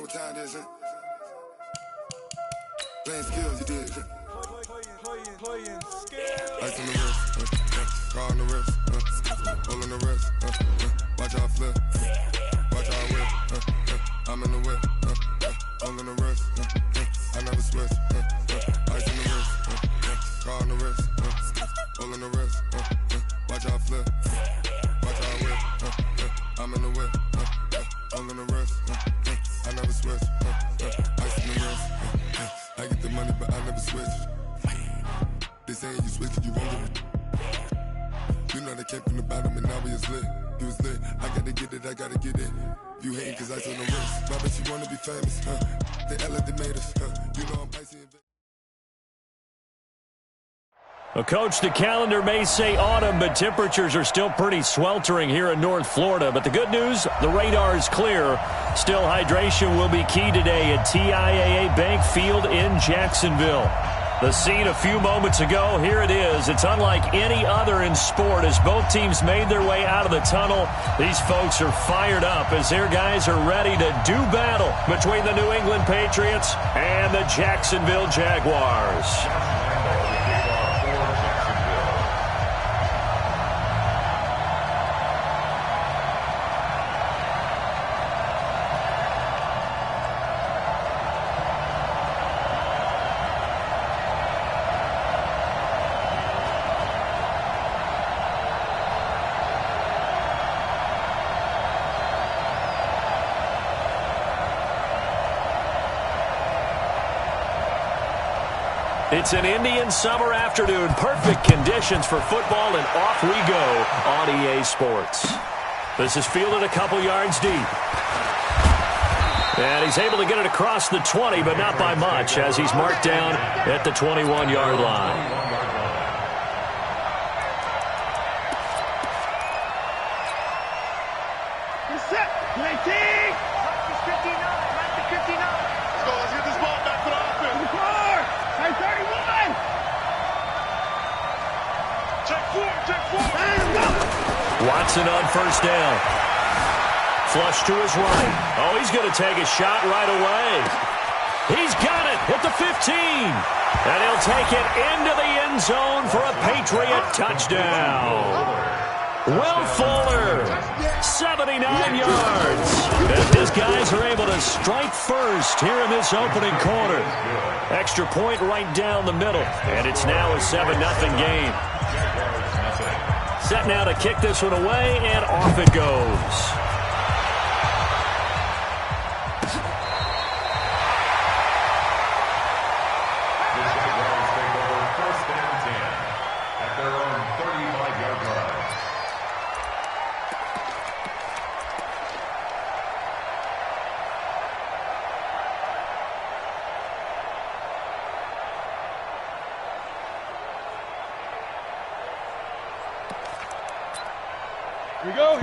what time it is, huh? Playing skills, you did. Playing skills. Ice on the wrist, car on the wrist, hole in the wrist, watch out flip, watch out whip, I'm in the whip, hole in the wrist, I never switch, ice on the wrist, car on the wrist, hole in the wrist, watch out flip, watch out whip, I'm in the whip, hole in the wrist, I never switch, ice on the wrist, I get the money but I never switch. They saying you switch it, you won't get it. You know they came from the bottom and now we is lit. You was lit, I gotta get it, I gotta get it. You hating cause ice on the wrist. My bitch, you wanna be famous, They elevated us, You know I'm icy and... Well, Coach, the calendar may say autumn, but temperatures are still pretty sweltering here in North Florida. But the good news, the radar is clear. Still, hydration will be key today at TIAA Bank Field in Jacksonville. The scene a few moments ago, here it is. It's unlike any other in sport as both teams made their way out of the tunnel. These folks are fired up as their guys are ready to do battle between the New England Patriots and the Jacksonville Jaguars. It's an Indian summer afternoon. Perfect conditions for football, and off we go on EA Sports. This is fielded a couple yards deep. And he's able to get it across the 20, but not by much, as he's marked down at the 21-yard line. Watson on first down. Flush to his right. Oh, he's going to take a shot right away. He's got it at the 15. And he'll take it into the end zone for a Patriot touchdown. Will Fuller, 79 yards. And his guys are able to strike first here in this opening quarter. Extra point right down the middle. And it's now a 7-0 game. Set now to kick this one away, and off it goes.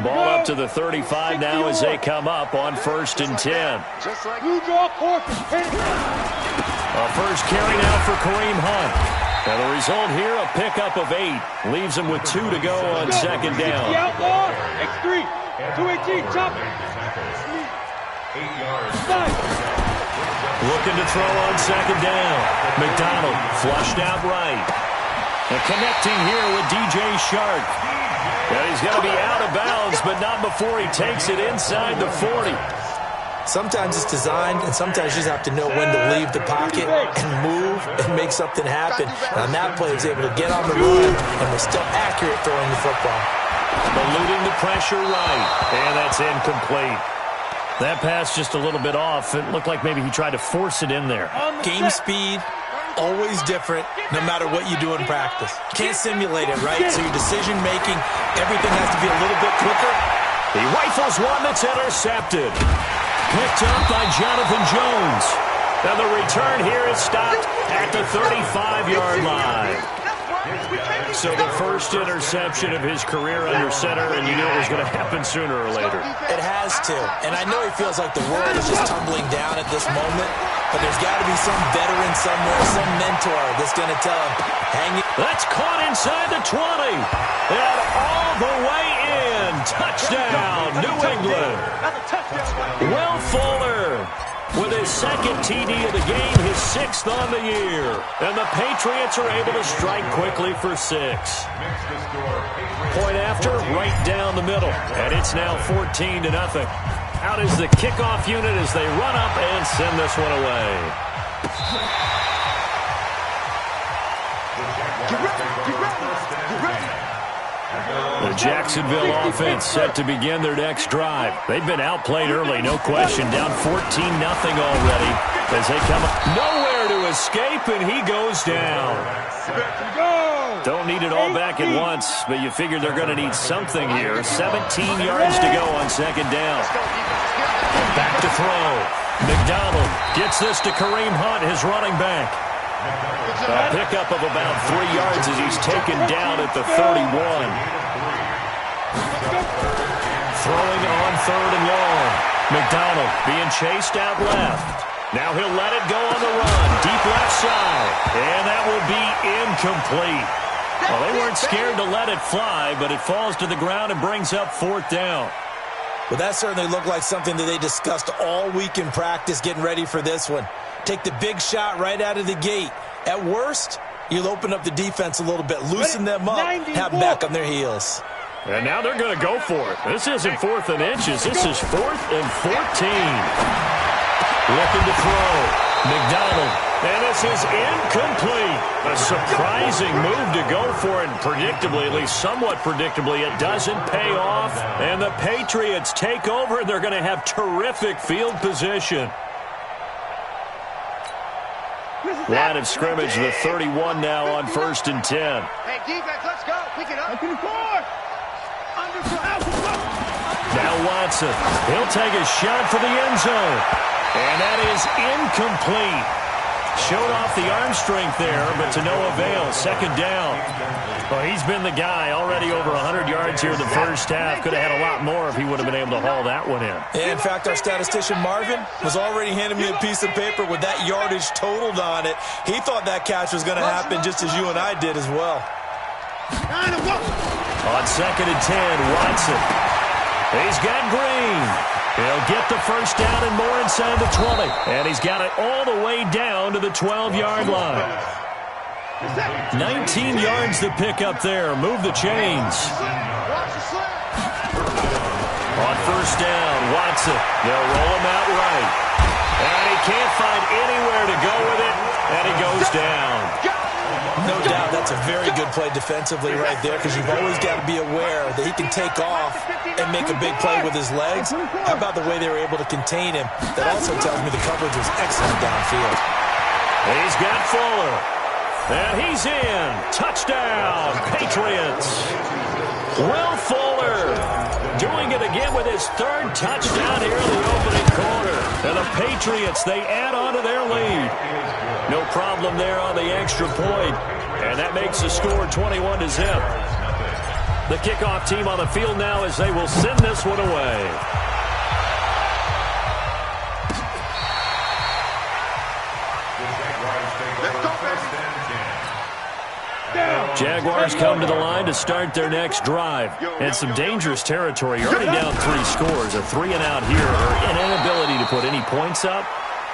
Ball up to the 35 now as they come up on 1st and 10. A first carry now for Kareem Hunt. And the result here, a pickup of 8. Leaves him with 2 to go on 2nd down. X3, 218, chop. Looking to throw on 2nd down. McDonald flushed out right. And connecting here with DJ Shark. And he's going to be out of bounds, but not before he takes it inside the 40. Sometimes it's designed, and sometimes you just have to know when to leave the pocket and move and make something happen. And on that play, he was able to get on the run and was still accurate throwing the football. Eluding the pressure right, and that's incomplete. That pass just a little bit off. It looked like maybe he tried to force it in there. Game speed, always different, no matter what you do in practice. You can't simulate it, right? So your decision-making, everything has to be a little bit quicker. He rifles one that's intercepted. Picked up by Jonathan Jones. And the return here is stopped at the 35-yard line. So the first interception of his career under center, and you knew it was going to happen sooner or later. It has to. And I know he feels like the world is just tumbling down at this moment, but there's got to be some veteran somewhere, some mentor that's going to tell him, hang it. That's caught inside the 20. And all the way in. Touchdown, New England. Will Fuller. with his second TD of the game, his 6th on the year. And the Patriots are able to strike quickly for 6. Point after, right down the middle. And it's now 14-0. Out is the kickoff unit as they run up and send this one away. The Jacksonville offense set to begin their next drive. They've been outplayed early, no question. Down 14-0 already as they come up. Nowhere to escape, and he goes down. Don't need it all back at once, but you figure they're going to need something here. 17 yards to go on 2nd down. Back to throw. McDonald gets this to Kareem Hunt, his running back. A pickup of about 3 yards as he's taken down at the 31. Throwing on 3rd and long. McDonald being chased out left. Now he'll let it go on the run. Deep left side. And that will be incomplete. Well, they weren't scared to let it fly, but it falls to the ground and brings up 4th down. Well, that certainly looked like something that they discussed all week in practice getting ready for this one. Take the big shot right out of the gate. At worst, you'll open up the defense a little bit, loosen them up, have them back on their heels. And now they're going to go for it. This isn't 4th and inches. This is 4th and 14. Looking to throw. McDonald. And this is incomplete. A surprising move to go for it. And predictably, at least somewhat predictably, it doesn't pay off. And the Patriots take over. They're going to have terrific field position. Line of scrimmage, the 31 now on 1st and 10. Hey, defense, let's go. Pick it up. Now Watson. He'll take a shot for the end zone. And that is incomplete. Showed off the arm strength there, but to no avail. 2nd down. Well, he's been the guy already over 100 yards here in the first half. Could have had a lot more if he would have been able to haul that one in. In fact, our statistician Marvin was already handing me a piece of paper with that yardage totaled on it. He thought that catch was going to happen just as you and I did as well. On 2nd and 10, Watson. He's got Green. He'll get the first down and more inside the 20. And he's got it all the way down to the 12-yard line. 19 yards to pick up there. Move the chains. On 1st down, Watson. They'll roll him out right. And he can't find anywhere to go with it. And he goes down. No doubt that's a very good play defensively right there because you've always got to be aware that he can take off and make a big play with his legs. How about the way they were able to contain him? That also tells me the coverage was excellent downfield. He's got Fuller. And he's in. Touchdown, Patriots. Will Fuller doing it again with his 3rd touchdown here in the opening quarter. And the Patriots, they add on to their lead. No problem there on the extra point. And that makes the score 21-0. The kickoff team on the field now as they will send this one away. Jaguars come to the line to start their next drive. And some dangerous territory. Already down 3 scores. A 3-and-out here, or an inability to put any points up.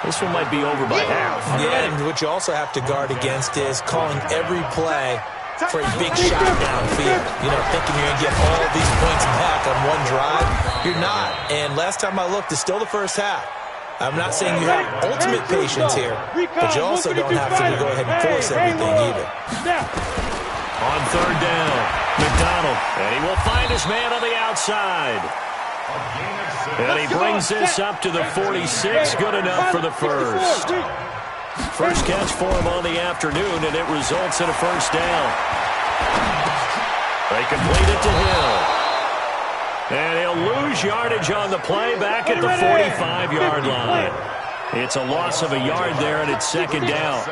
This one might be over by half. Yeah, and what you also have to guard against is calling every play for a big shot downfield. You know, thinking you're going to get all these points back on one drive. You're not. And last time I looked, it's still the first half. I'm not saying you have ultimate patience here, but you also don't have to go ahead and force everything either. On 3rd down, McDonald. And he will find his man on the outside. And he brings this up to the 46. Good enough for the first. First catch for him on the afternoon, and it results in a first down. They complete it to Hill. And he'll lose yardage on the play back at the 45-yard line. It's a loss of a yard there, and it's 2nd down.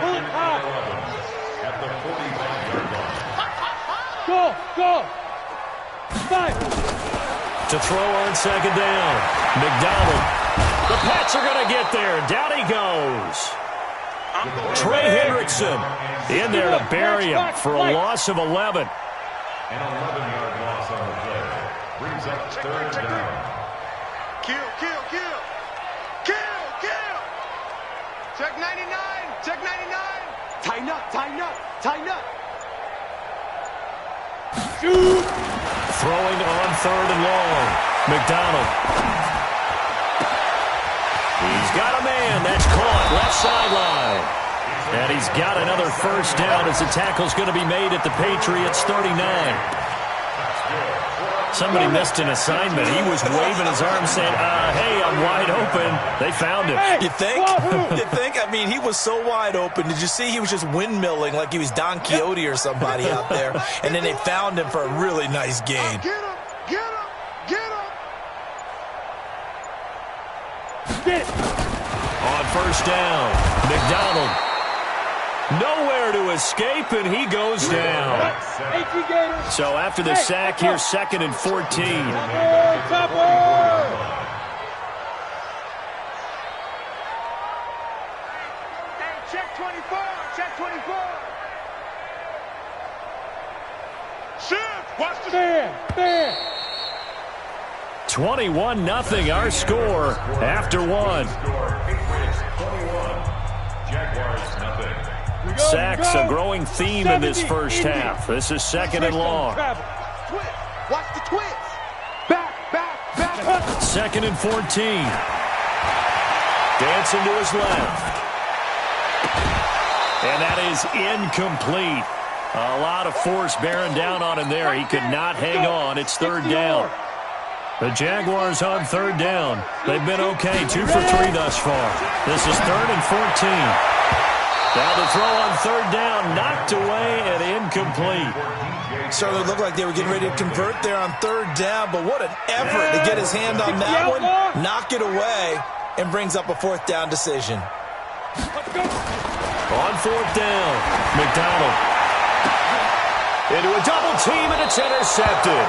Go! 5. To throw on 2nd down. McDonald. The Pats are going to get there. Down he goes. Trey Hendrickson in there to bury him for a loss of 11. An 11-yard loss on the play. Brings up 3rd down. Kill. Check 99. Check 99. Tighten up. Tighten up. Tighten up. Shoot. Throwing on 3rd and long. McDonald. He's got a man. That's caught. Left sideline. And he's got another first down as the tackle's going to be made at the Patriots 39. Somebody missed an assignment. He was waving his arm saying, hey, I'm wide open. They found him. You think? You think? I mean, he was so wide open. Did you see he was just windmilling like he was Don Quixote or somebody out there? And then they found him for a really nice gain. Get him. Get him. Get him. Get it. On first down, McDonald. Nowhere to escape, and he goes down. So after the sack, here's 2nd and 14. Hey, check 24. Check 24. Shift. Watch the There. 21-0 our score after one. Jaguars, nothing. Sacks a growing theme in this first half. This is 2nd and long. twist. Watch the twist. Back. 2nd and 14. Dancing to his left. And that is incomplete. A lot of force bearing down on him there. He could not hang on. It's 3rd down. The Jaguars on 3rd down. They've been okay. 2 for 3 thus far. This is 3rd and 14. Now the throw on 3rd down, knocked away and incomplete. Certainly looked like they were getting ready to convert there on 3rd down, but what an effort to get his hand on that one, knock it away, and brings up a 4th down decision. On 4th down, McDonald. Into a double team, and it's intercepted.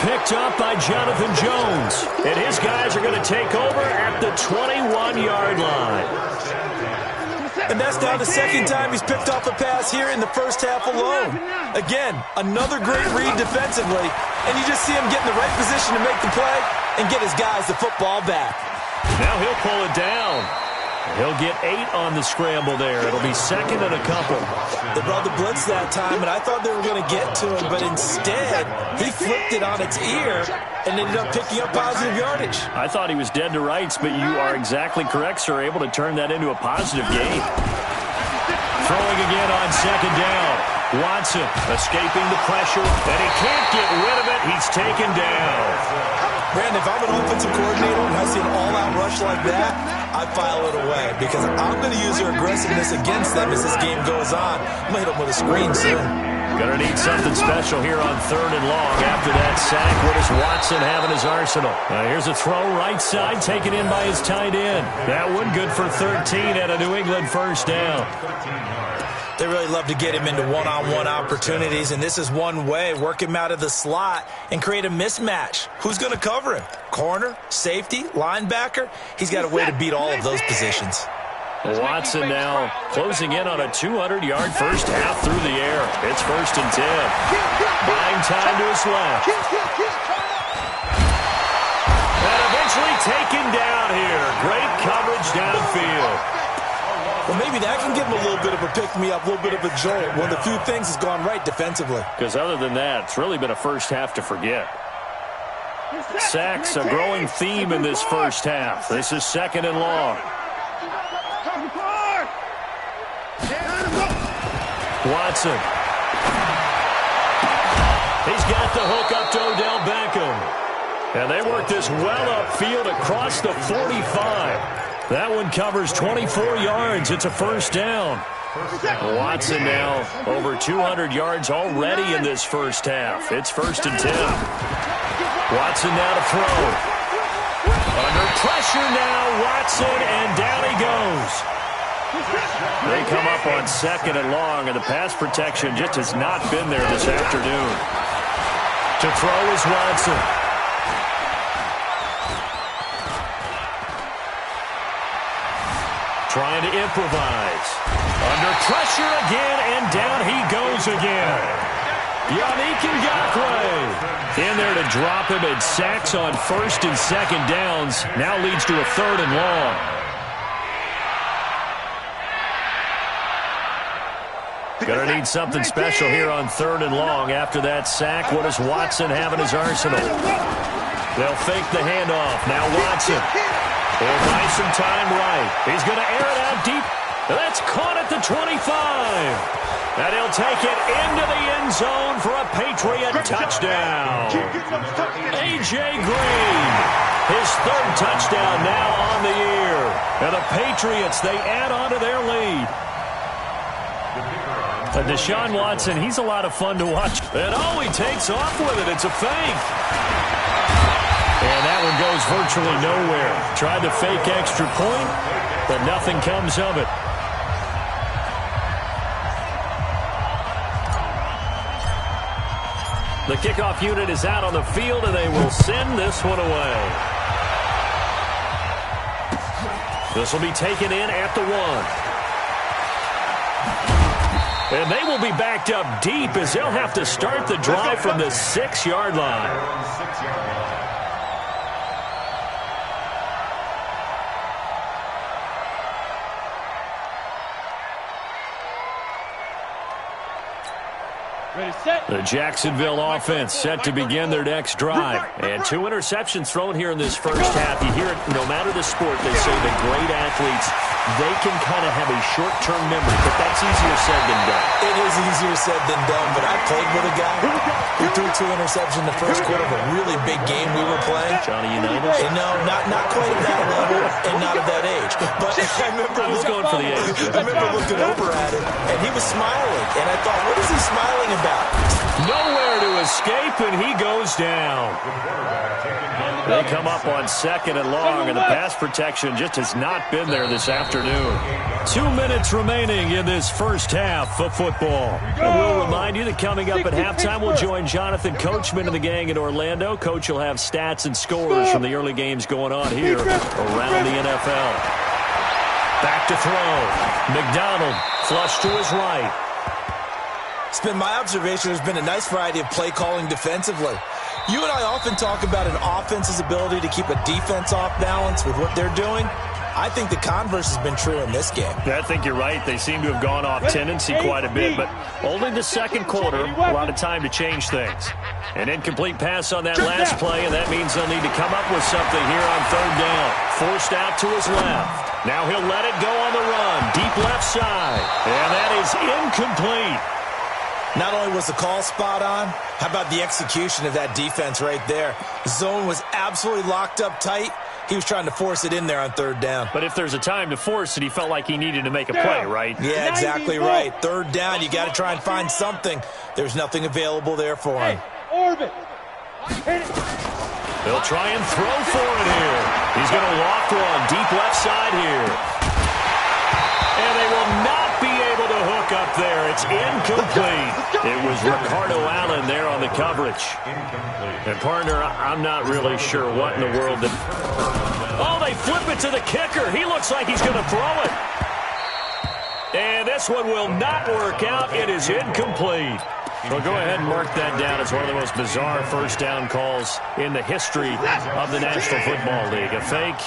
Picked up by Jonathan Jones. And his guys are going to take over at the 21-yard line. And that's now the 2nd time he's picked off a pass here in the first half alone. Again, another great read defensively, and you just see him get in the right position to make the play and get his guys the football back. Now he'll pull it down. He'll get 8 on the scramble there. It'll be 2nd and a couple. They brought the blitz that time, and I thought they were going to get to him, but instead, he flipped it on its ear and ended up picking up positive yardage. I thought he was dead to rights, but you are exactly correct, sir. Able to turn that into a positive gain. Throwing again on 2nd down. Watson escaping the pressure, and he can't get rid of it. He's taken down. Brandon, if I'm an offensive coordinator and I see an all-out rush like that, I file it away because I'm going to use their aggressiveness against them as this game goes on. I'm going to hit them with a screen soon. Going to need something special here on 3rd and long after that sack. What does Watson have in his arsenal? Here's a throw right side taken in by his tight end. That one good for 13 at a New England first down. They really love to get him into one-on-one opportunities, and this is one way. Work him out of the slot and create a mismatch. Who's going to cover him? Corner, safety, linebacker? He's got a way to beat all of those positions. Watson now closing in on a 200-yard first half through the air. It's 1st and 10. Buying time to his left. And eventually taken down here. Great coverage downfield. Well, maybe that can give him a little bit of a pick-me-up, a little bit of a jolt. One of the few things has gone right defensively. Because other than that, it's really been a first half to forget. Sacks a growing theme in this first half. This is 2nd and long. Watson. He's got the hook up to Odell Beckham. And they work this well upfield across the 45. That one covers 24 yards. It's a first down. Watson now over 200 yards already in this first half. It's 1st and 10. Watson now to throw. Under pressure now, Watson, and down he goes. They come up on 2nd and long, and the pass protection just has not been there this afternoon. To throw is Watson. Trying to improvise. Under pressure again, and down he goes again. Yannick Ngakoue in there to drop him, and sacks on 1st and 2nd downs. Now leads to a 3rd and long. Going to need something special here on 3rd and long. After that sack, what does Watson have in his arsenal? They'll fake the handoff. Now Watson. He'll buy some time right. He's going to air it out deep. That's caught at the 25. And he'll take it into the end zone for a Patriot touchdown. A.J. Green, his 3rd touchdown now on the year. And the Patriots, they add on to their lead. Deshaun Watson, he's a lot of fun to watch. And oh, he takes off with it. It's a fake. And that one goes virtually nowhere. Tried to fake extra point, but nothing comes of it. The kickoff unit is out on the field, and they will send this one away. This will be taken in at the 1. And they will be backed up deep as they'll have to start the drive from the 6-yard line. The Jacksonville offense set to begin their next drive. And 2 interceptions thrown here in this first half. You hear it no matter the sport. They say the great athletes, they can kind of have a short-term memory, but that's easier said than done. It is easier said than done, but I played with a guy who threw 2 interceptions in the first quarter of a really big game we were playing. Johnny Unitas? No, not quite at that level and not at that age. But I was going for the age. I remember looking over at him, and he was smiling. And I thought, what is he smiling about? Nowhere to escape, and he goes down. They come up on 2nd and long, and the pass protection just has not been there this afternoon. 2 minutes remaining in this first half of football. And we'll remind you that coming up at halftime, we'll join Jonathan Coachman and the gang in Orlando. Coach will have stats and scores from the early games going on here around the NFL. Back to throw. McDonald flush to his right. It's been my observation there's been a nice variety of play calling defensively. You and I often talk about an offense's ability to keep a defense off balance with what they're doing. I think the converse has been true in this game. I think you're right. They seem to have gone off tendency quite a bit, but only the 2nd quarter, a lot of time to change things. An incomplete pass on that last play, and that means they'll need to come up with something here on 3rd down. Forced out to his left. Now he'll let it go on the run. Deep left side. And that is incomplete. Not only was the call spot on, how about the execution of that defense right there? The zone was absolutely locked up tight. He was trying to force it in there on 3rd down. But if there's a time to force it, he felt like he needed to make a play, right? Yeah, exactly right. 3rd down, you got to try and find something. There's nothing available there for him. Orbit. They'll try and throw for it here. He's going to loft one deep left side here. And they will not be able to hook up there. It's incomplete. It was Ricardo Allen there on the coverage. And, partner, I'm not really sure what in the world that... Oh, they flip it to the kicker. He looks like he's going to throw it. And this one will not work out. It is incomplete. Well, go ahead and mark that down as one of the most bizarre first down calls in the history of the National Football League. A fake,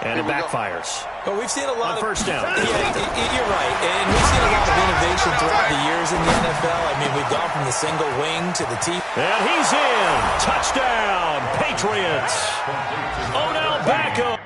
and it backfires. But we've seen a lot on first down. Yeah, you're right. And we've seen a lot of innovation throughout the years in the NFL. I mean, we've gone from the single wing to the T. And he's in. Touchdown, Patriots. Odell Beckham.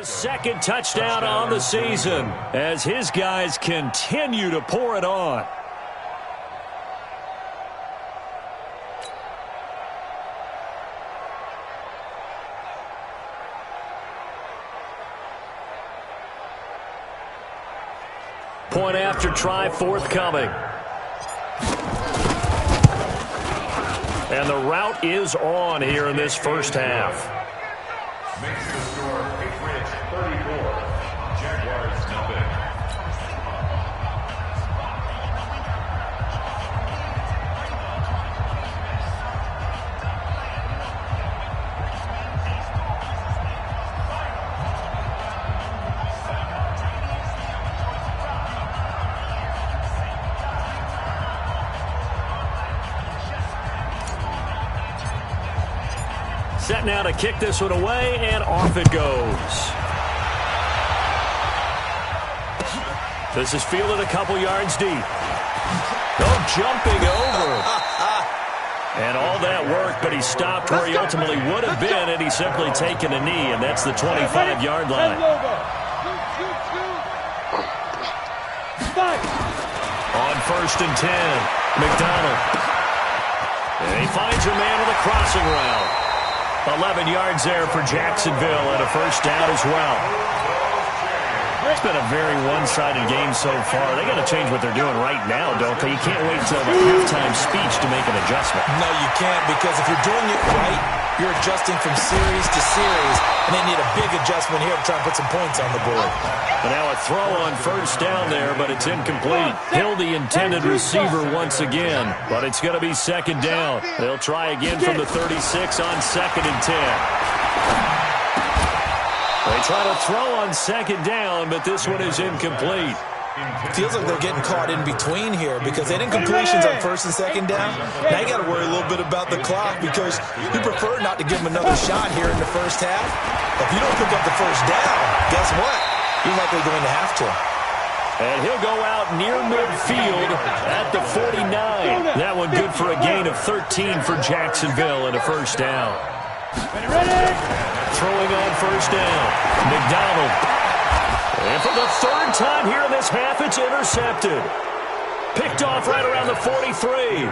His second touchdown on the season as his guys continue to pour it on. Point after try forthcoming. And the route is on here in this first half. Makes the score Patriots 34, Jaguars nothing. Set now to kick this one away, and off it goes. This is fielded a couple yards deep. Oh, jumping over. And all that work, but he stopped where he ultimately would have been, and he's simply taken a knee, and that's the 25-yard line. On 1st and 10, McDonald. And he finds a man with a crossing route. 11 yards there for Jacksonville and a first down as well. It's been a very one-sided game so far. They got to change what they're doing right now, don't they? You can't wait until the halftime speech to make an adjustment. No, you can't, because if you're doing it right, you're adjusting from series to series, and they need a big adjustment here to try and put some points on the board. And now a throw on first down there, but it's incomplete. Hill, the intended receiver once again, but it's going to be second down. They'll try again from the 36 on 2nd and 10. They try to throw on second down, but this one is incomplete. Feels like they're getting caught in between here because they didn't completions on 1st and 2nd down. Now you got to worry a little bit about the clock because you prefer not to give them another shot here in the first half. If you don't pick up the first down, guess what? You're likely going to have to. And he'll go out near midfield at the 49. That one good for a gain of 13 for Jacksonville and a first down. Throwing on first down, McDonald. And for the 3rd time here in this half, it's intercepted. Picked off right around the 43.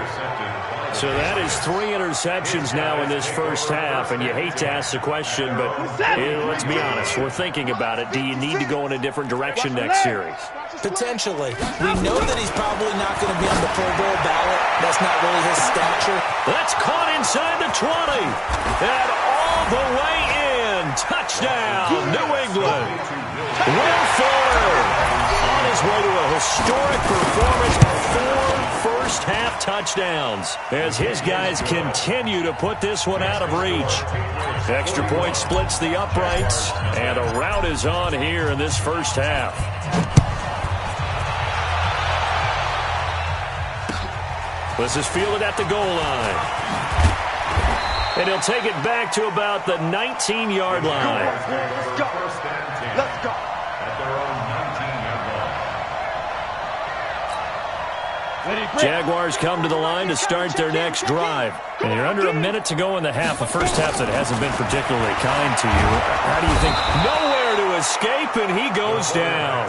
So that is 3 interceptions now in this first half, and you hate to ask the question, but let's be honest, we're thinking about it. Do you need to go in a different direction next series? Potentially. We know that he's probably not going to be on the Pro Bowl ballot. That's not really his stature. That's caught inside the 20. And all the way in. Touchdown, New England. Will Fuller on his way to a historic performance. 4 first-half touchdowns as his guys continue to put this one out of reach. Extra point splits the uprights, and a rout is on here in this first half. This is fielded at the goal line. And he'll take it back to about the 19-yard line. Let's go. Let's go. At their own 19-yard line. Jaguars come to the line to start their next drive. And you're under a minute to go in the half. A first half that hasn't been particularly kind to you. How do you think? Nowhere to escape, and he goes down.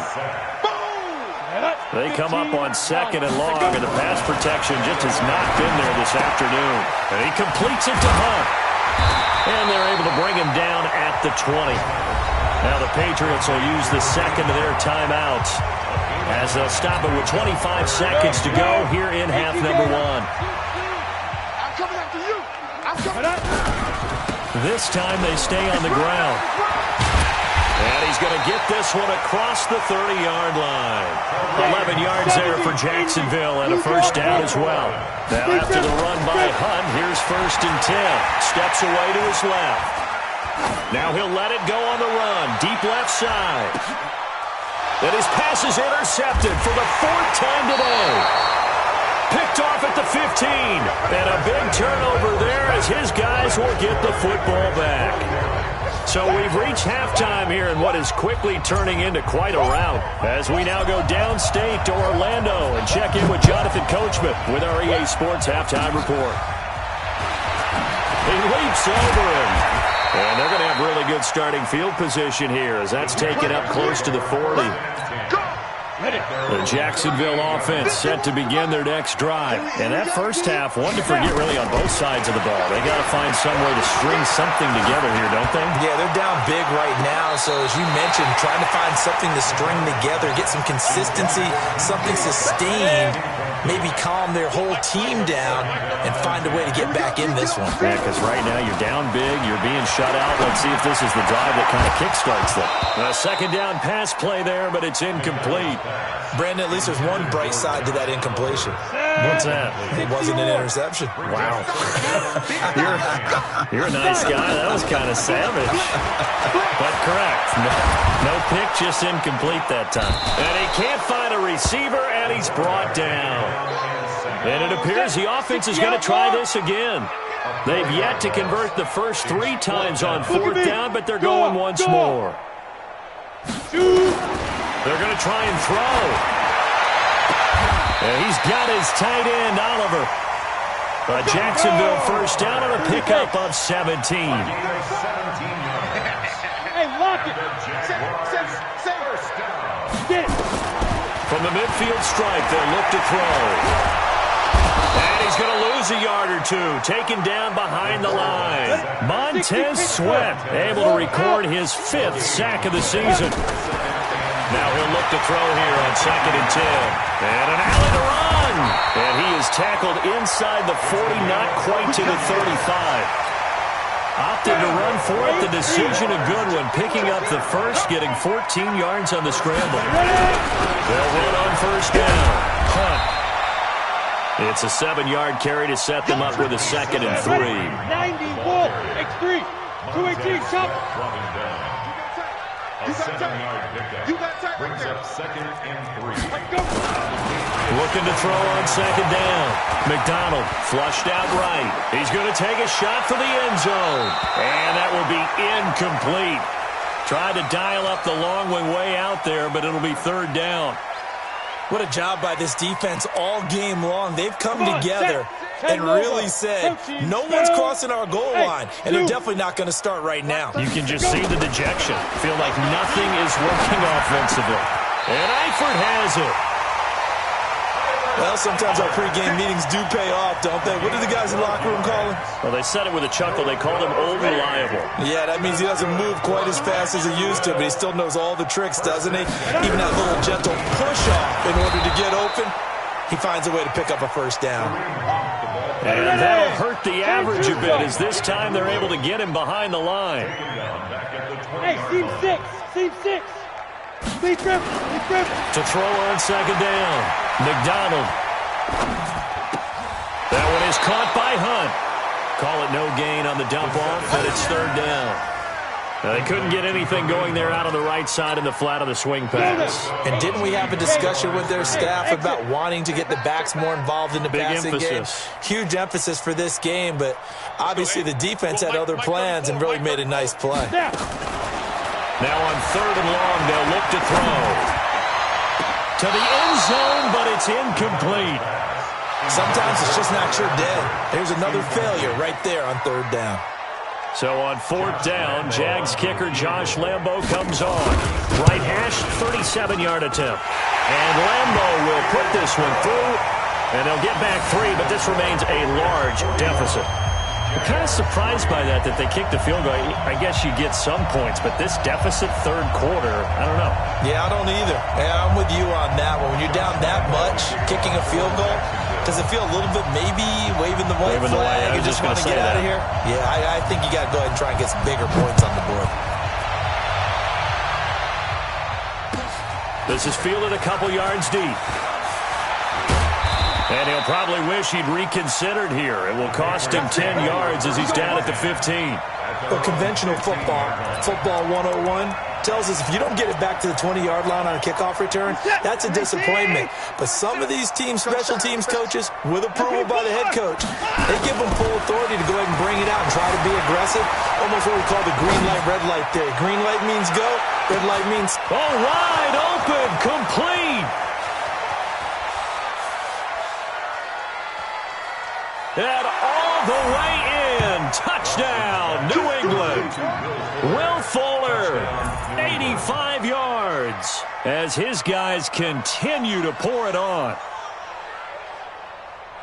They come up on 2nd and long, and the pass protection just has not been there this afternoon. And he completes it to Hunt. And they're able to bring him down at the 20. Now the Patriots will use the second of their timeouts as they'll stop it with 25 seconds to go here in half number 1. I'm coming after you. I'm coming after you. This time they stay on the ground. And he's going to get this one across the 30-yard line. 11 yards there for Jacksonville and a first down as well. Now after the run by Hunt, here's 1st and 10. Steps away to his left. Now he'll let it go on the run. Deep left side. And his pass is intercepted for the 4th time today. Picked off at the 15. And a big turnover there as his guys will get the football back. So we've reached halftime here in what is quickly turning into quite a rout as we now go downstate to Orlando and check in with Jonathan Coachman with our EA Sports Halftime Report. He leaps over him. And they're going to have really good starting field position here as that's taken up close to the 40. The Jacksonville offense set to begin their next drive. And that first half, one to forget really on both sides of the ball. They got to find some way to string something together here, don't they? Yeah, they're down big right now. So as you mentioned, trying to find something to string together, get some consistency, something sustained, maybe calm their whole team down and find a way to get back in this one. Yeah, because right now you're down big, you're being shut out. Let's see if this is the drive that kind of kickstarts them. A second down pass play there, but it's incomplete. Brandon, at least there's one bright side to that incompletion. What's that? It wasn't an interception. Wow. you're a nice guy. That was kind of savage. But correct. No pick, just incomplete that time. And he can't find a receiver, and he's brought down. And it appears the offense is going to try this again. They've yet to convert the first 3 times on 4th down, but they're going once more. They're going to try and throw. And he's got his tight end, Oliver. A Jacksonville first down on a pickup of 17. Hey, lock it. Get it. From the midfield stripe, they'll look to throw. And he's going to lose a yard or 2, taken down behind the line. Montez Sweat able to record his 5th sack of the season. Now he'll look to throw here on 2nd and 10. And an alley to run. And he is tackled inside the 40, not quite to the 35. Opted to run for it. The decision a good one. Picking up the first, getting 14 yards on the scramble. They'll run on first down. Hunt. It's a 7-yard carry to set them up with a 2nd and 3. 90, Wolf, X3, 218, chop. A 7-yard pickup. Brings up 2nd and 3. Looking to throw on 2nd down. McDonald flushed out right. He's going to take a shot for the end zone. And that will be incomplete. Tried to dial up the long one way out there, but it'll be 3rd down. What a job by this defense all game long. They've come together and really said, no one's crossing our goal line, and they're definitely not going to start right now. You can just see the dejection. Feel like nothing is working offensively. And Eifert has it. Well, sometimes our pregame meetings do pay off, don't they? What do the guys in the locker room call him? Well, they said it with a chuckle. They called him Old Reliable. Yeah, that means he doesn't move quite as fast as he used to, but he still knows all the tricks, doesn't he? Even that little gentle push-off in order to get open, he finds a way to pick up a first down. And that'll hurt the average a bit as this time they're able to get him behind the line. Hey, seam 6, seam 6. Lead grip. To throw on 2nd down. McDonald. That one is caught by Hunt. Call it no gain on the dump off, and it's 3rd down. Now, they couldn't get anything going there out on the right side in the flat of the swing pass. And didn't we have a discussion with their staff about wanting to get the backs more involved in the passing game? Huge emphasis for this game, but obviously the defense had other plans and really made a nice play. Now on 3rd and long, they'll look to throw. To the end zone, but it's incomplete. Sometimes it's just not your day. There's another failure right there on 3rd down. So on 4th down, Jags kicker Josh Lambo comes on. Right hash, 37-yard attempt. And Lambo will put this one through, and they'll get back 3, but this remains a large deficit. I'm kind of surprised by that they kicked the field goal. I guess you get some points, but this deficit 3rd quarter, I don't know. Yeah, I don't either. Yeah, I'm with you on that one. When you're down that much, kicking a field goal, does it feel a little bit maybe waving the white flag and just want to get out of here? Yeah, I think you got to go ahead and try and get some bigger points on the board. This is fielded a couple yards deep. And he'll probably wish he'd reconsidered here. It will cost him 10 yards as he's down at the 15. Well, conventional football 101, tells us if you don't get it back to the 20-yard line on a kickoff return, that's a disappointment. But some of these teams, special teams coaches, with approval by the head coach, they give them full authority to go ahead and bring it out and try to be aggressive. Almost what we call the green light, red light theory. Green light means go, red light means... Oh, wide open, complete. And all the way in. Touchdown, New England. Will Fuller, 85 yards, as his guys continue to pour it on.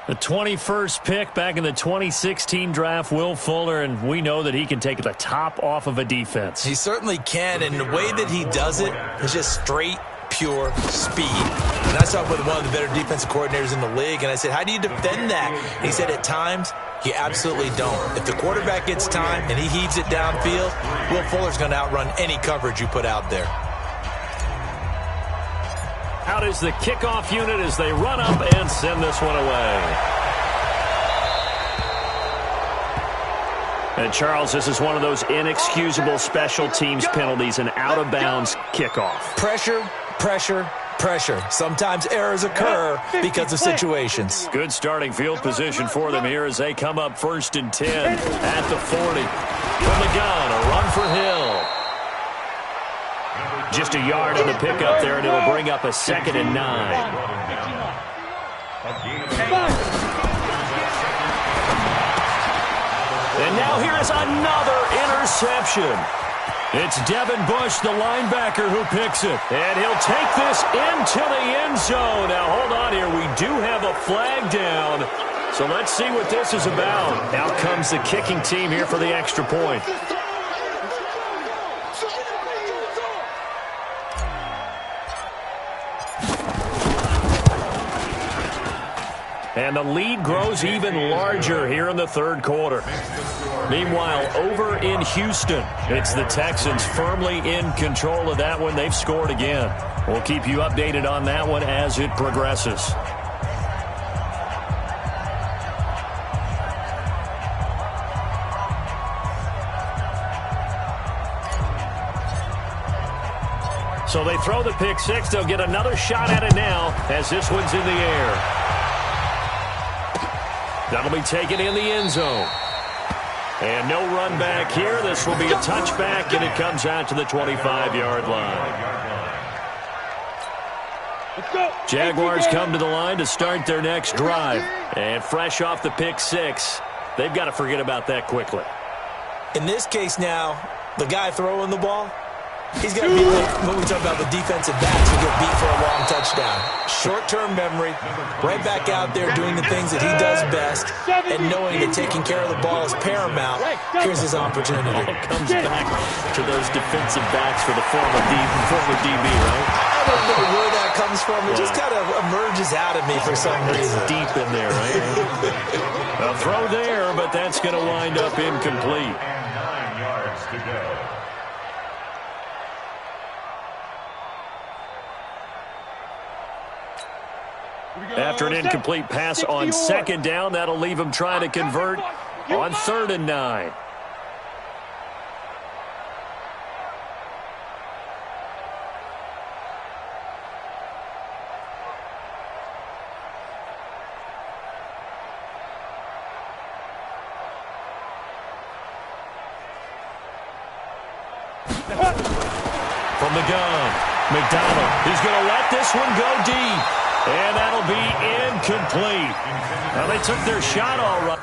The 21st pick back in the 2016 draft, Will Fuller, and we know that he can take the top off of a defense. He certainly can, and the way that he does it is just straight, pure speed. And I saw with one of the better defensive coordinators in the league, and I said, how do you defend that? And he said, at times, you absolutely don't. If the quarterback gets time and he heaves it downfield, Will Fuller's going to outrun any coverage you put out there. Out is the kickoff unit as they run up and send this one away. And, Charles, this is one of those inexcusable special teams penalties, an out-of-bounds kickoff. Pressure, pressure, pressure. Sometimes errors occur because of situations. Good starting field position for them here as they come up 1st and 10 at the 40. From the gun, a run for Hill. Just a yard in the pickup there, and it'll bring up a 2nd and 9. And now here is another interception. It's Devin Bush, the linebacker, who picks it. And he'll take this into the end zone. Now, hold on here. We do have a flag down. So let's see what this is about. Out comes the kicking team here for the extra point. And the lead grows even larger here in the 3rd quarter. Meanwhile, over in Houston, it's the Texans firmly in control of that one. They've scored again. We'll keep you updated on that one as it progresses. So they throw the pick six. They'll get another shot at it now as this one's in the air. That'll be taken in the end zone. And no run back here. This will be a touchback, and it comes out to the 25-yard line. Jaguars come to the line to start their next drive. And fresh off the pick six, they've got to forget about that quickly. In this case now, the guy throwing the ball, he's got to be like when we talk about the defensive backs who get beat for a long touchdown. Short-term memory, right back out there doing the things that he does best, and knowing that taking care of the ball is paramount. Here's his opportunity. It comes back to those defensive backs for the former DB, right? I don't know where that comes from. It just kind of emerges out of me for some reason. Deep in there, right? A throw there, but that's going to wind up incomplete. And 9 yards to go. After an incomplete pass on 2nd down, that'll leave him trying to convert on 3rd and 9. From the gun, McDonald. He's going to let this one go deep. And that'll be incomplete. Well, they took their shot all right.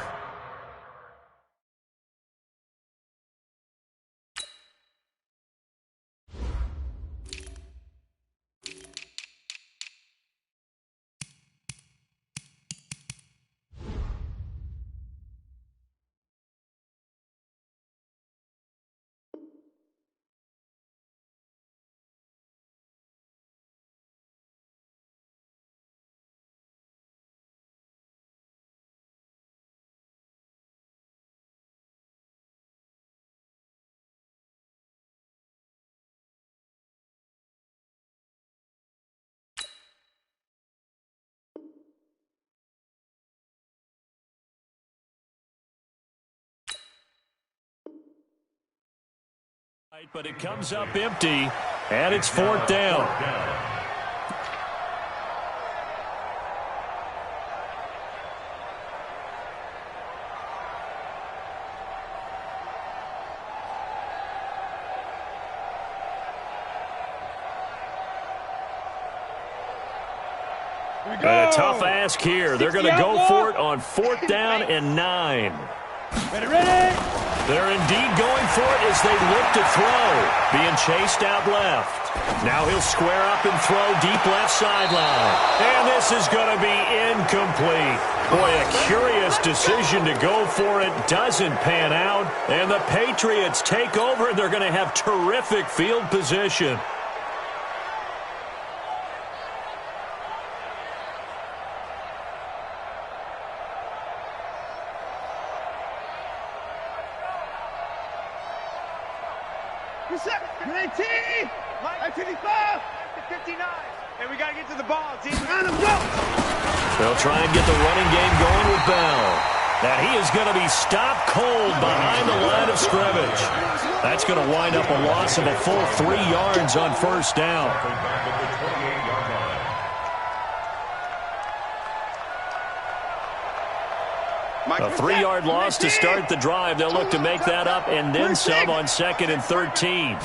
But it comes up empty, and it's 4th down. And a tough ask here. They're going to go for it on 4th down and 9. Ready? They're indeed going for it as they look to throw. Being chased out left. Now he'll square up and throw deep left sideline. And this is going to be incomplete. Boy, a curious decision to go for it. Doesn't pan out. And the Patriots take over. They're going to have terrific field position. And we got to get to the ball, team. They'll try and get the running game going with Bell. And he is going to be stopped cold behind the line of scrimmage. That's going to wind up a loss of a full 3 yards on first down. A 3-yard loss to start the drive. They'll look to make that up and then some on 2nd and 13.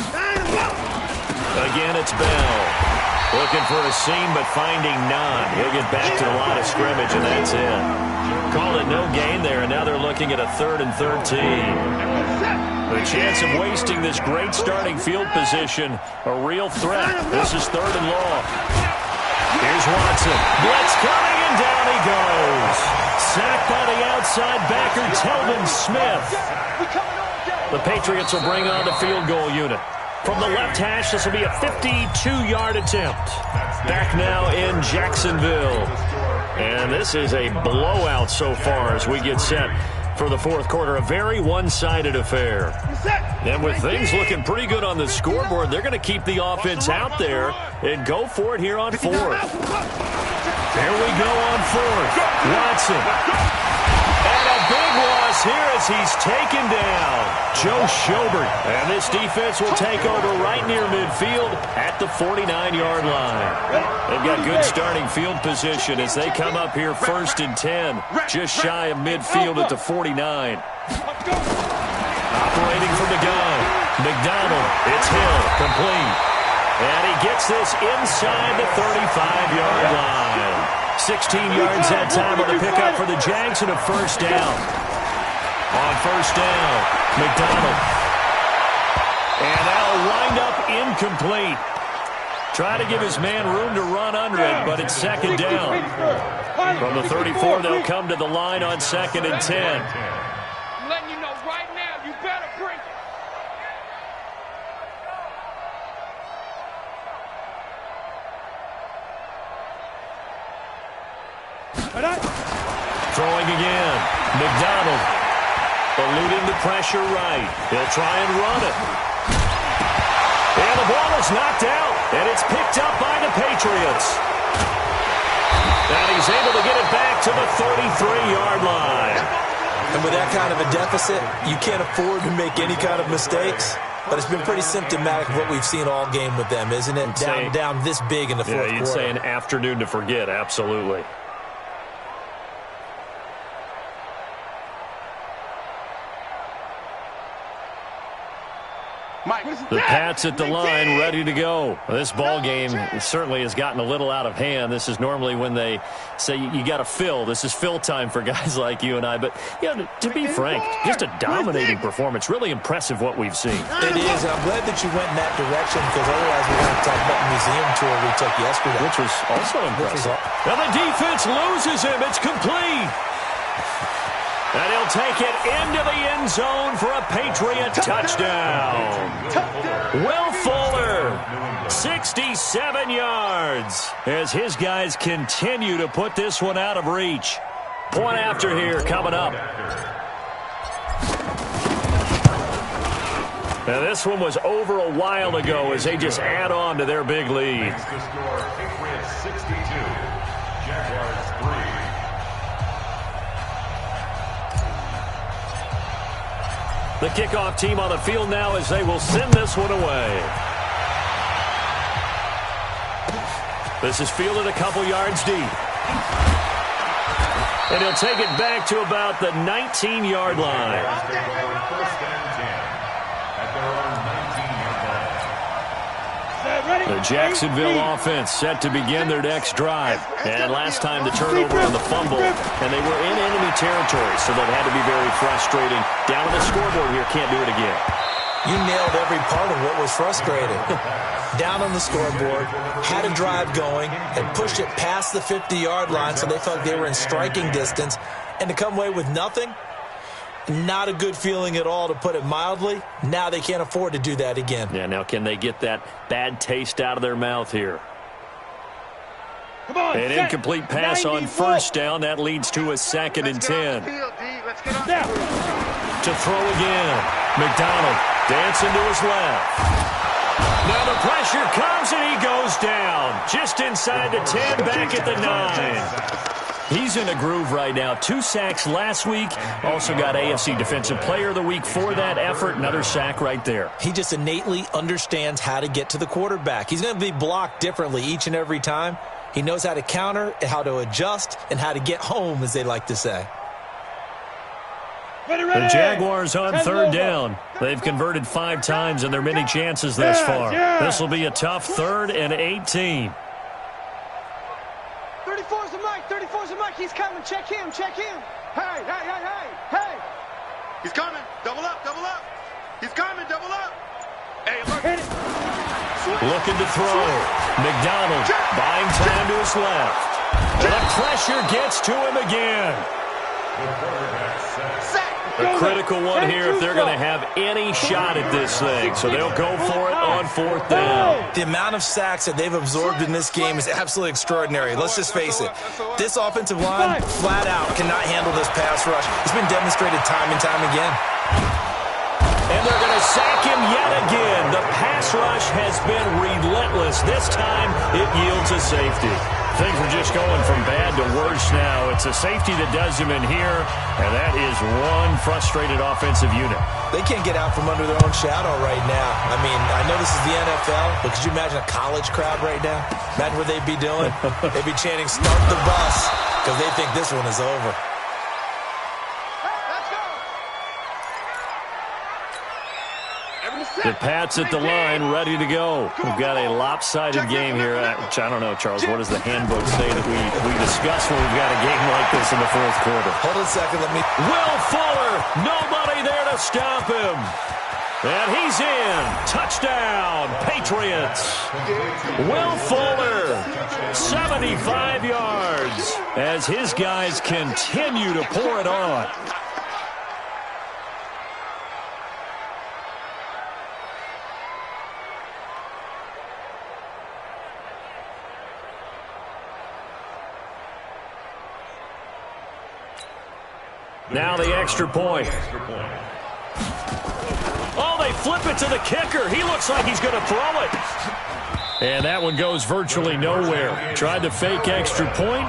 Again, it's Bell. Looking for a seam, but finding none. He'll get back to the line of scrimmage, and that's it. Call it no gain there, and now they're looking at a 3rd and 13. The chance of wasting this great starting field position, a real threat. This is 3rd and long. Here's Watson. Blitz coming, and down he goes. Sacked by the outside backer, Telvin Smith. The Patriots will bring on the field goal unit. From the left hash, this will be a 52-yard attempt. Back now in Jacksonville. And this is a blowout so far as we get set for the 4th quarter. A very one-sided affair. And with things looking pretty good on the scoreboard, they're going to keep the offense out there and go for it here on 4th. There we go on 4th. Watson. And a big loss here as he's taken down. Joe Schobert. And this defense will take over right near midfield at the 49-yard line. They've got good starting field position as they come up here 1st and 10. Just shy of midfield at the 49. Operating from the gun. McDonald. It's Hill. Complete. And he gets this inside the 35-yard line. 16 yards that time on the pickup for the Jags and a 1st down. On 1st down, McDonald. And that'll wind up incomplete. Try to give his man room to run under it, but it's 2nd down. From the 34, they'll come to the line on 2nd and 10. I'm letting you know right now, you better bring it. Throwing again. McDonald. Eluding the pressure right. He'll try and run it. And the ball is knocked out. And it's picked up by the Patriots. And he's able to get it back to the 33-yard line. And with that kind of a deficit, you can't afford to make any kind of mistakes. But it's been pretty symptomatic of what we've seen all game with them, isn't it? Down this big in the 4th quarter. Yeah, you'd say an afternoon to forget. Absolutely. The Pats at the line, ready to go. This ball game certainly has gotten a little out of hand. This is normally when they say you got to fill. This is fill time for guys like you and I. But you know, to be frank, just a dominating performance. Really impressive what we've seen. It is. I'm glad that you went in that direction because otherwise we're going to talk about the museum tour we took yesterday, which was also impressive. Now the defense loses him. It's complete. And he'll take it into the end zone for a Patriot touchdown. Will Fuller, 67 yards, as his guys continue to put this one out of reach. Point after here coming up. Now this one was over a while ago as they just add on to their big lead. The score, Patriots 62, Jaguars 3. The kickoff team on the field now as they will send this one away. This is fielded a couple yards deep. And he'll take it back to about the 19-yard line. First and 10 at their own 19-yard line. The Jacksonville offense set to begin their next drive. And last time the turnover on the fumble, and they were in enemy territory, so that had to be very frustrating. Down on the scoreboard here, can't do it again. You nailed every part of what was frustrating. Down on the scoreboard, had a drive going, and pushed it past the 50-yard line so they felt they were in striking distance. And to come away with nothing, not a good feeling at all, to put it mildly. Now they can't afford to do that again. Yeah, now can they get that bad taste out of their mouth here? An incomplete pass on first down. That leads to a 2nd and 10. To throw again. McDonald dancing to his left. Now the pressure comes and he goes down. Just inside the 10, back at the 9. He's in a groove right now. 2 sacks last week. Also got AFC Defensive Player of the Week for that effort. Another sack right there. He just innately understands how to get to the quarterback. He's going to be blocked differently each and every time. He knows how to counter, how to adjust, and how to get home, as they like to say. The Jaguars on 3rd down. They've converted 5 times in their many chances thus far. This will be a tough 3rd and 18. 34's the mic. 34's the mic. He's coming. Check him. Check him. Hey, hey, hey, hey, hey. He's coming. Double up. Double up. He's coming. Double up. Hey, look. Hit it. Looking to throw. McDonald buying time to his left. The pressure gets to him again. A critical one here if they're going to have any shot at this thing. So they'll go for it on 4th down. The amount of sacks that they've absorbed in this game is absolutely extraordinary. Let's just face it. This offensive line, flat out, cannot handle this pass rush. It's been demonstrated time and time again. And they're going to sack him yet again. The pass rush has been relentless. This time it yields a safety. Things are just going from bad to worse now. It's a safety that does him in here, and that is one frustrated offensive unit. They can't get out from under their own shadow right now. I mean, I know this is the NFL, but could you imagine a college crowd right now? Imagine what they'd be doing. They'd be chanting, "Start the bus," because they think this one is over. The Pats at the line, ready to go. We've got a lopsided game here, which I don't know, Charles. What does the handbook say that we discuss when we've got a game like this in the 4th quarter? Hold on a second. Let me... Will Fuller, nobody there to stop him. And he's in. Touchdown, Patriots. Will Fuller, 75 yards, as his guys continue to pour it on. Now the extra point. Oh, they flip it to the kicker. He looks like he's going to throw it. And that one goes virtually nowhere. Tried to fake extra point,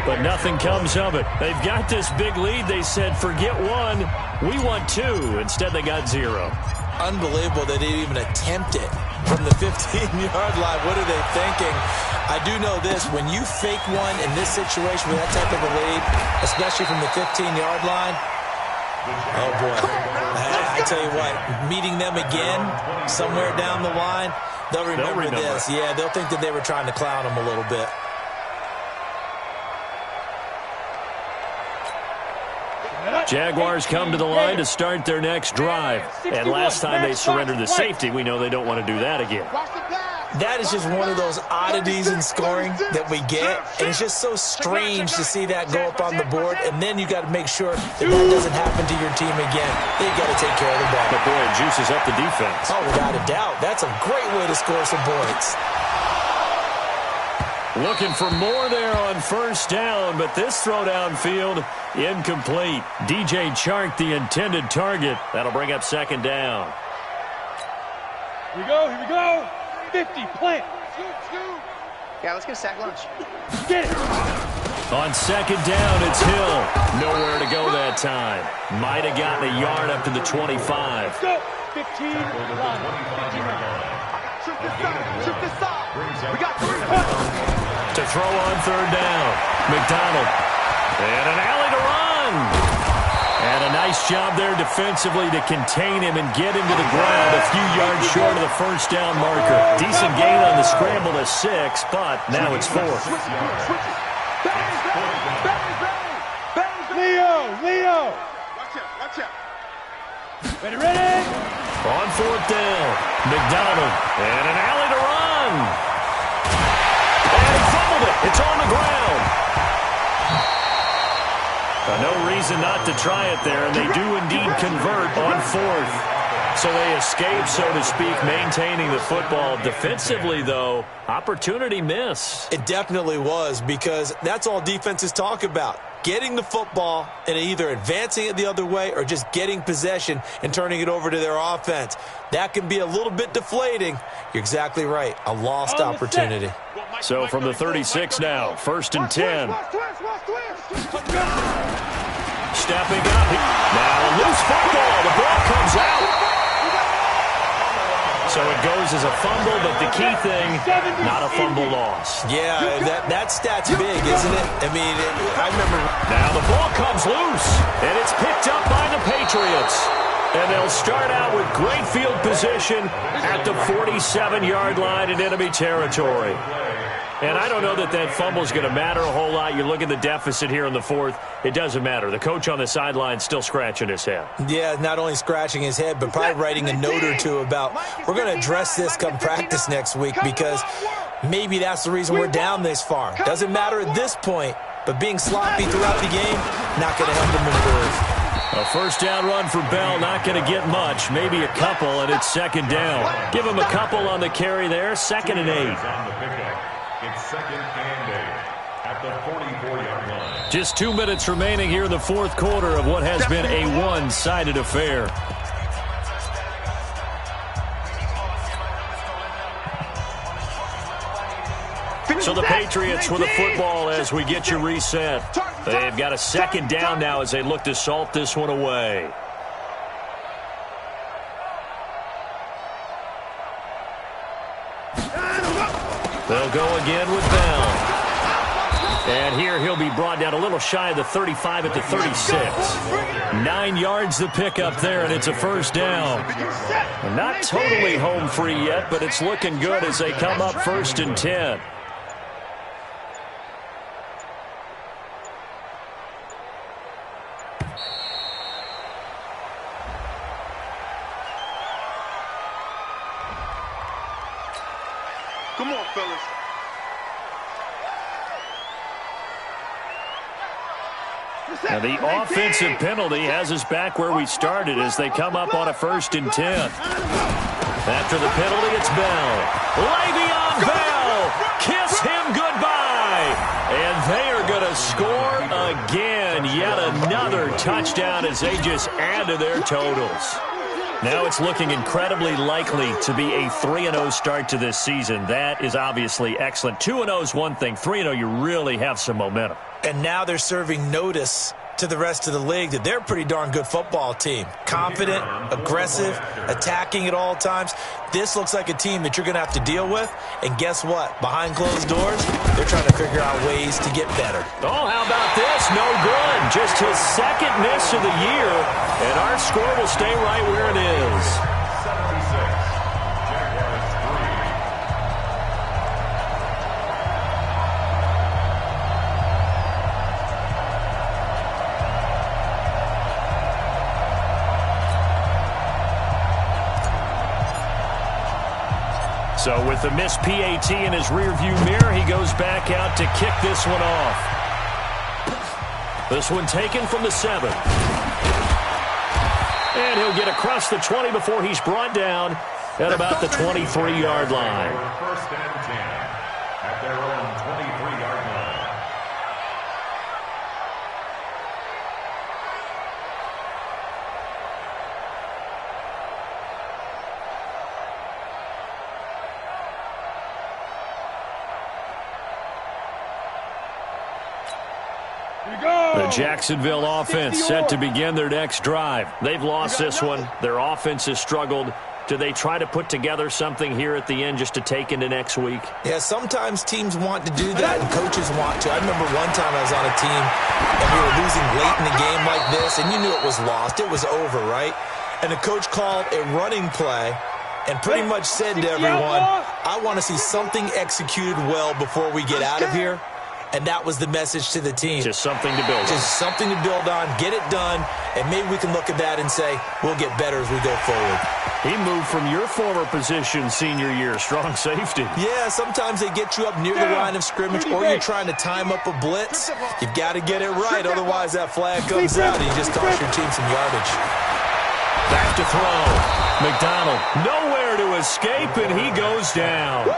but nothing comes of it. They've got this big lead. They said, forget 1, we want 2. Instead, they got 0. Unbelievable that they didn't even attempt it from the 15-yard line. What are they thinking? I do know this. When you fake one in this situation with that type of a lead, especially from the 15-yard line, oh, boy. I tell you what, meeting them again somewhere down the line, they'll remember this. Yeah, they'll think that they were trying to clown them a little bit. Jaguars come to the line to start their next drive. And last time they surrendered the safety, we know they don't want to do that again. That is just one of those oddities in scoring that we get. And it's just so strange to see that go up on the board. And then you got to make sure that that doesn't happen to your team again. They've got to take care of the ball. But boy, it juices up the defense. Oh, without a doubt. That's a great way to score some points. Looking for more there on 1st down, but this throw downfield incomplete. DJ Chark, the intended target. That'll bring up 2nd down. Here we go, here we go. 50, plant. Yeah, let's get a sack lunch. Get it. On 2nd down, it's Hill. Nowhere to go that time. Might have gotten a yard up to the 25. Let's go. 15, line. 15 line. Shoot this side, shoot this side. We got 3. To throw on 3rd down. McDonald. And an alley to run. And a nice job there defensively to contain him and get him to the ground a few yards short of the first down marker. Decent gain on the scramble to 6, but now it's 4. Leo! Watch out. Ready? On 4th down, McDonald, and an alley to run. And he fumbled it. It's on the ground. No reason not to try it there, and they do indeed convert on 4th. So they escape, so to speak, maintaining the football. Defensively, though, opportunity miss. It definitely was, because that's all defenses talk about. Getting the football and either advancing it the other way or just getting possession and turning it over to their offense. That can be a little bit deflating. You're exactly right. A lost opportunity. So from the 36 now, 1st and 10. Stepping up. Now a loose football. The ball comes out. So it goes as a fumble, but the key thing, not a fumble loss. Yeah, that stat's big, isn't it? I mean, I remember. Now the ball comes loose, and it's picked up by the Patriots. And they'll start out with great field position at the 47-yard line in enemy territory. And I don't know that fumble is going to matter a whole lot. You look at the deficit here in the 4th. It doesn't matter. The coach on the sideline still scratching his head. Yeah, not only scratching his head, but probably writing a note or two about, we're going to address this come practice next week, because maybe that's the reason we're down this far. Doesn't matter at this point, but being sloppy throughout the game, not going to help them improve. A first down run for Bell, not going to get much, maybe a couple, and it's 2nd down. Give him a couple on the carry there, 2nd and 8. It's 2nd and 8 at the 44-yard line. Just 2 minutes remaining here in the 4th quarter of what has been a one-sided affair. So the Patriots with the football as we get you reset. They've got a 2nd down now as they look to salt this one away. They'll go again with Bell. And here he'll be brought down a little shy of the 35 at the 36. 9 yards the pickup there, and it's a first down. And not totally home free yet, but it's looking good as they come up 1st and 10. Come on, fellas. Now the offensive penalty has us back where we started as they come up on a 1st and 10. After the penalty, it's Bell. Le'Veon Bell! Kiss him goodbye! And they are going to score again. Yet another touchdown as they just add to their totals. Now it's looking incredibly likely to be a 3-0 start to this season. That is obviously excellent. 2-0 is one thing. 3-0, you really have some momentum. And now they're serving notice to the rest of the league that they're a pretty darn good football team. Confident, aggressive, attacking at all times. This looks like a team that you're going to have to deal with. And guess what? Behind closed doors, they're trying to figure out ways to get better. Oh, how about this? No good. Just his 2nd miss of the year. And our score will stay right where it is. 76. Jaguars 3. So with the missed PAT in his rearview mirror, he goes back out to kick this one off. This one taken from the 7. And he'll get across the 20 before he's brought down at about the 23-yard line. 1st and 10 at their own 23-yard line. The Jacksonville offense set to begin their next drive. They've lost this one. Their offense has struggled. do they try to put together something here at the end just to take into next week? Yeah, sometimes teams want to do that and coaches want to. I remember one time I was on a team and we were losing late in the game like this, and you knew it was lost. It was over, right? And the coach called a running play and pretty much said to everyone, I want to see something executed well before we get out of here. And that was the message to the team. Just something to build on. Just something to build on, get it done, and maybe we can look at that and say, we'll get better as we go forward. He moved from your former position senior year, strong safety. Yeah, sometimes they get you up near the line of scrimmage, or you're trying to time up a blitz. You've got to get it right, otherwise that flag comes out and you just cost your team some yardage. Back to throw. McDonald nowhere to escape, and he goes down.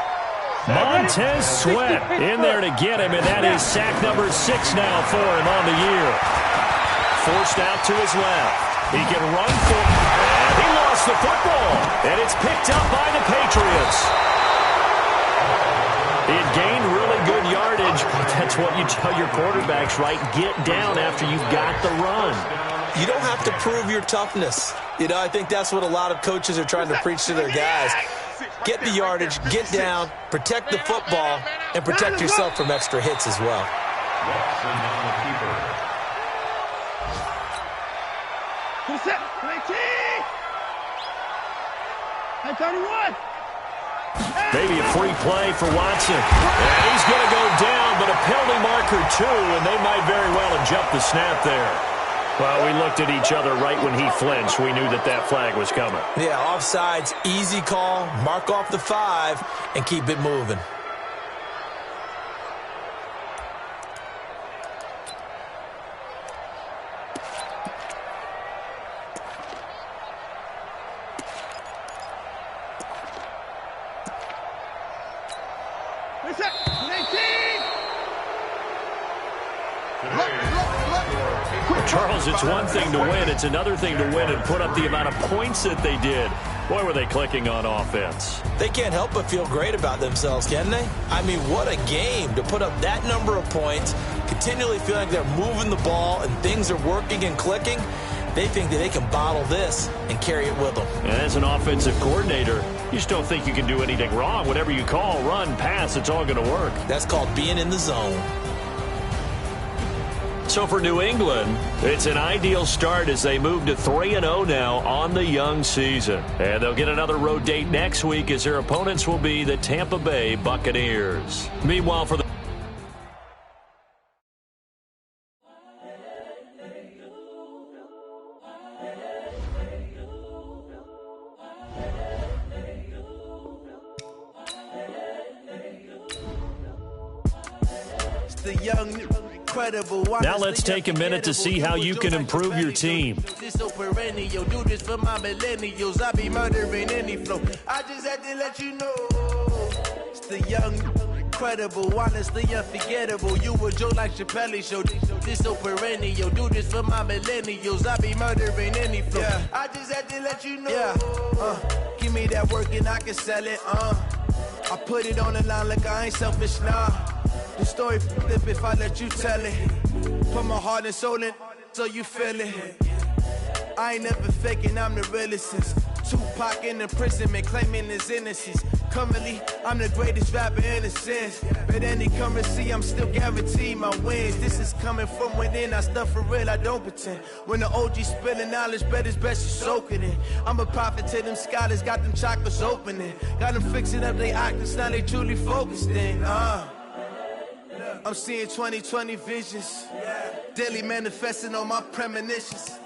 Montez Sweat in there to get him, and that is sack number 6 now for him on the year. Forced out to his left. He can run for it, and he lost the football, and it's picked up by the Patriots. It gained really good yardage. That's what you tell your quarterbacks, right? Get down after you've got the run. You don't have to prove your toughness. You know, I think that's what a lot of coaches are trying to preach to their guys. Get the yardage, get down, protect the football, and protect yourself from extra hits as well. Maybe a free play for Watson. And he's going to go down, but a penalty marker too, and they might very well have jumped the snap there. Well, we looked at each other right when he flinched. We knew that that flag was coming. Yeah, offsides, easy call, mark off the 5, and keep it moving. Charles, it's one thing to win. It's another thing to win and put up the amount of points that they did. Boy, were they clicking on offense. They can't help but feel great about themselves, can they? I mean, what a game to put up that number of points, continually feeling like they're moving the ball and things are working and clicking. They think that they can bottle this and carry it with them. And as an offensive coordinator, you just don't think you can do anything wrong. Whatever you call, run, pass, it's all going to work. That's called being in the zone. So for New England, it's an ideal start as they move to 3-0 now on the young season. And they'll get another road date next week as their opponents will be the Tampa Bay Buccaneers. Meanwhile, for the Now let's take a minute to see how you can improve your team. Do this for my millennials. I be murdering any flow. I just had to let you know. It's the young, incredible, honestly unforgettable. You a joke like Chappelle show. This so perennial. Do this for my millennials. I be murdering any flow. Yeah. I just had to let you know. Yeah. Give me that work and I can sell it. I put it on the line like I ain't selfish, nah. The story flip if I let you tell it. Put my heart and soul in so you feel it. I ain't never faking, I'm the realest since Tupac in imprisonment, claiming his innocence. Currently, I'm the greatest rapper in a sense. But any currency, I'm still guaranteed my wins. This is coming from within, I stuff for real, I don't pretend. When the OG spilling knowledge, bet it's best you soak it in. I'm a prophet to them scholars, got them chakras opening. Got them fixing up they octaves, now they truly focused in. I'm seeing 2020 visions. Daily manifesting on my premonitions.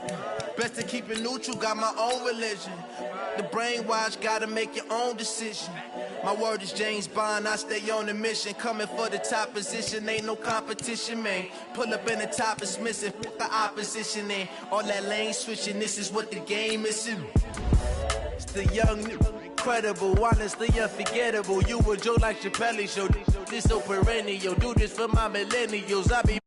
Best to keep it neutral, got my own religion. The brainwash, gotta make your own decision. My word is James Bond, I stay on the mission. Coming for the top position, ain't no competition, man. Pull up in the top, it's missing, fuck the opposition, and all that lane switching, this is what the game is. It's the young, incredible, honestly unforgettable. You a joke like Chappelle show. This so perennial. Do this for my millennials. I be